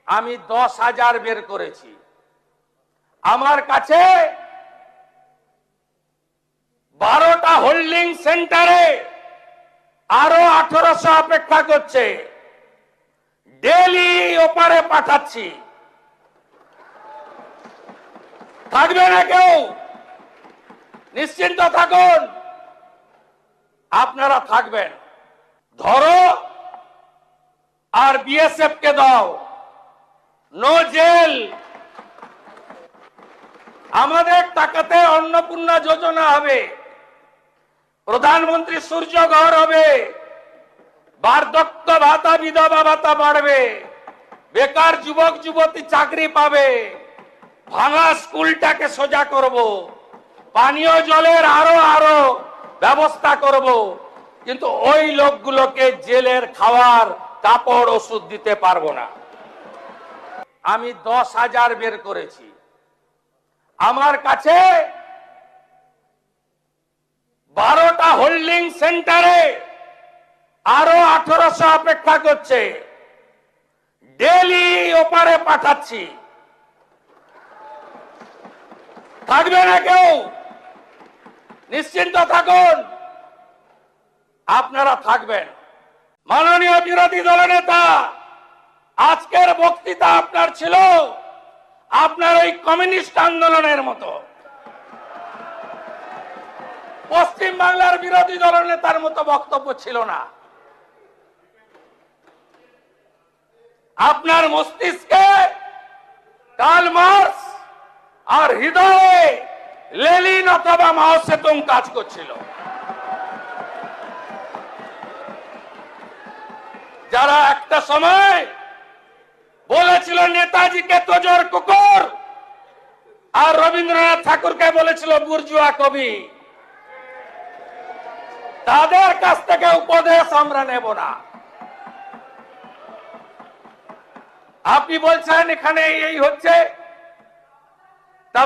আমি 10,000 বের করেছি। আমার কাছে 12টা হোল্ডিং সেন্টারে আরো 1800 অপেক্ষা করছে। ডেলি ওপারে পাঠাচ্ছি। থাকবে না কেউ, নিশ্চিন্ত থাকুন, আপনারা থাকবেন। ধরো আর বিএসএফ কে দাও, নো জেল। আমাদের টাকাতে অন্নপূর্ণা যোজনা হবে, প্রধানমন্ত্রী সূর্য ঘর হবে, বার্ধক্য ভাতা বিধবা ভাতা বাড়বে, বেকার যুবক যুবতী চাকরি পাবে, ভাঙা স্কুলটাকে সোজা করব, পানীয় জলের আরো ব্যবস্থা করব। কিন্তু ওই লোকগুলোকে জেলের খাওয়ার কাপড় ওষুধ দিতে পারবো না। আমি 10,000 বের করেছি। আমার কাছে 12টা হোল্ডিং সেন্টারে আরো 1800 অপেক্ষা করছে। ডেলি ওপারে পাঠাচ্ছি। থাকবে না কেউ, নিশ্চিন্ত থাকুন, আপনারা থাকবেন। মাননীয় বিরোধী দলনেতা, আজকের বক্তৃতা আপনার ছিল আপনার ওই কমিউনিস্ট আন্দোলনের মতো। পশ্চিম বাংলার বিরোধী দলনেতার মতো বক্তব্য ছিল না। আপনার মস্তিষ্কে কার্ল মার্কস আর হৃদয়ে লেনিন অথবা মাও সেতুং কাজ করছিল। যারা একটা সময় বলেছিল নেতাজিকে তোজর কুকুর, আর রবীন্দ্রনাথ ঠাকুরকে বলেছিল বুর্জুয়া কবি, তাদের কাছ থেকে উপদেশ আমরা নেব না। আপনি বলছেন এখানে এই হচ্ছে, তা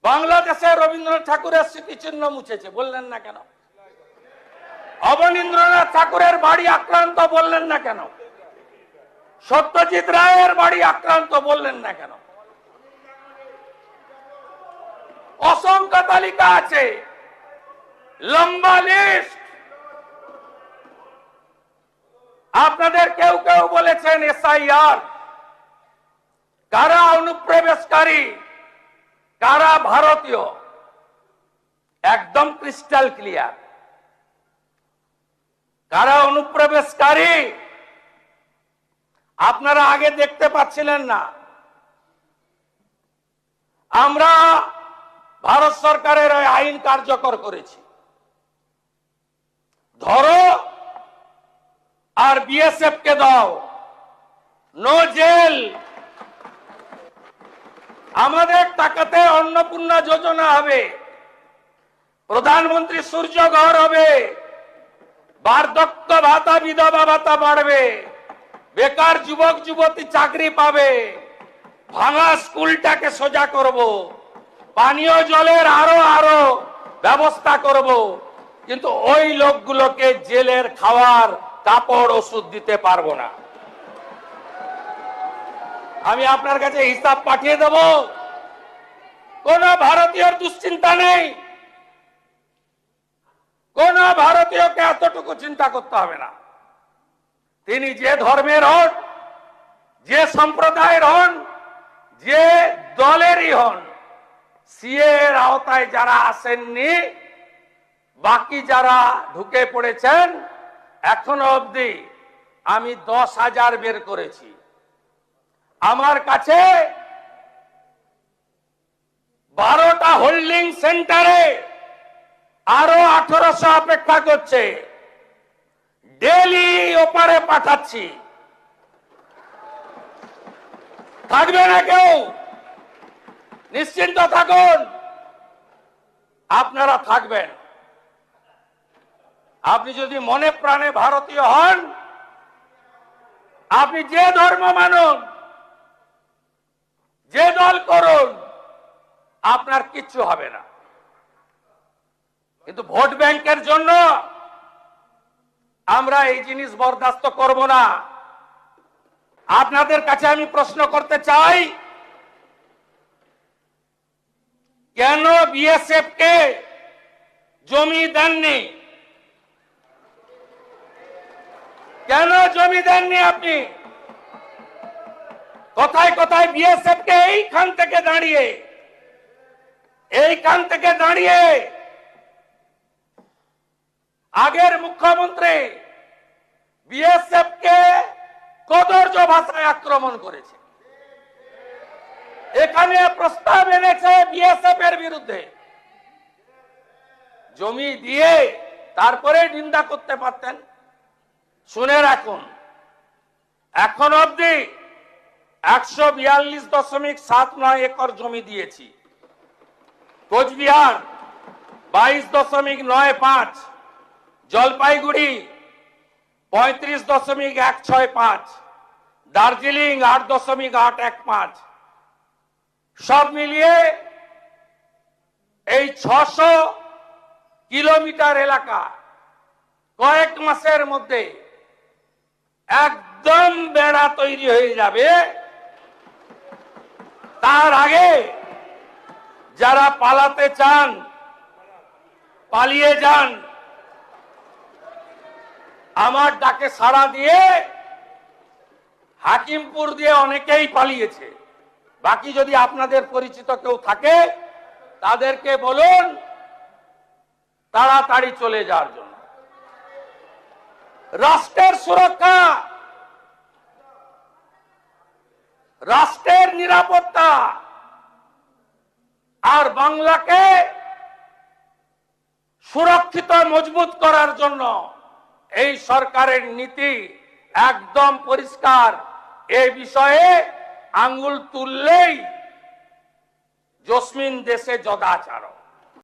বাংলাদেশে রবীন্দ্রনাথ ঠাকুরের স্মৃতিচিহ্ন মুছেছে, বললেন না কেন? অবনীন্দ্রনাথ ঠাকুরের বাড়ি আক্রান্ত, বললেন না কেন? সত্যজিৎ রায়ের বাড়ি আক্রান্ত, বললেন না কেন? অসংখ্য তালিকা আছে, লম্বা লিস্ট। আপনাদের কেউ কেউ বলেছেন এসআইআর, কারা অনুপ্রবেশকারী, কারা ভারতীয়, একদম ক্রিস্টাল ক্লিয়ার। কারা অনুপ্রবেশকারী আপনারা আগে দেখতে পাচ্ছিলেন না। আমরা ভারত সরকারের আইন কার্যকর করেছি। ধরো আর বিএসএফ কে দাও, নো জেল। আমাদের টাকাতে অন্নপূর্ণা যোজনা হবে, প্রধানমন্ত্রী সূর্য ঘর হবে, বার্ধক্য ভাতা বিধবা ভাতা বাড়বে, বেকার যুবক যুবতী চাকরি পাবে, ভাঙা স্কুলটাকে সোজা করব, পানীয় জলের আরো ব্যবস্থা করব। কিন্তু ওই লোকগুলোকে জেলের খাওয়ার কাপড় ওষুধ দিতে পারবো না। আমি আপনার কাছে হিসাব পাঠিয়ে দেব। কোন ভারতীয়র দুশ্চিন্তা নেই, কোন ভারতীয়কে এতটুকু চিন্তা করতে হবে না। তিনি যে ধর্মের হন, যে সম্প্রদায়ের হন, যে দলেরই হন, সিএ এর আওতায় যারা আসেননি, বাকি যারা ঢুকে পড়েছেন, এখনো অবধি আমি 10,000 বের করেছি। আমার কাছে 12টা হোল্ডিং সেন্টারে আরো 1800 অপেক্ষা করছে। ডেলি ওপারে পাঠাচ্ছি। থাকবে না কেউ, নিশ্চিন্ত থাকুন, আপনারা থাকবেন। আপনি যদি মনে প্রাণে ভারতীয় হন, আপনি যে ধর্ম মানুন, যে দল করুন, আপনার কিচ্ছু হবে না। কিন্তু ভোট ব্যাংকের জন্য আমরা এই জিনিস বরদাস্ত করব না। আপনাদের কাছে আমি প্রশ্ন করতে চাই, কেন বিএসএফ কে জমি দেননি? কেন জমি দেননি আপনি? কোথায় কোথায় বিএসএফ কে এইখান থেকে দাঁড়িয়ে আগের মুখ্যমন্ত্রী বিএসএফ কে কদর্য ভাষায় আক্রমণ করেছে, এখানে প্রস্তাব এনেছে বিএসএফ এর বিরুদ্ধে। জমি দিয়ে তারপরে নিন্দা করতে পারতেন। শুনে রাখুন, এখন অবধি 142.79 একর জমি দিয়েছি। কোচবিহার 22.95, জলপাইগুড়ি 35.165, দার্জিলিং 8.815, সব মিলিয়ে এই 600 কিলোমিটার এলাকা কয়েক মাসের মধ্যে একদম বেড়া তৈরি হয়ে যাবে। তার আগে যারা পালাতে চান পালিয়ে যান, আমার ডাকে সাড়া দিয়ে হাকিমপুর দিয়ে অনেকেই পালিয়েছে। বাকি যদি আপনাদের পরিচিত কেউ থাকে তাদেরকে বলুন তাড়াতাড়ি চলে যাওয়ার জন্য। রাষ্ট্রের সুরক্ষা, রাষ্ট্রের নিরাপত্তা আর বাংলাকে সুরক্ষিত মজবুত করার জন্য এই সরকারের নীতি একদম পরিষ্কার। এই বিষয়ে আঙ্গুল তুললেই জসমিন দেশে যদাচার।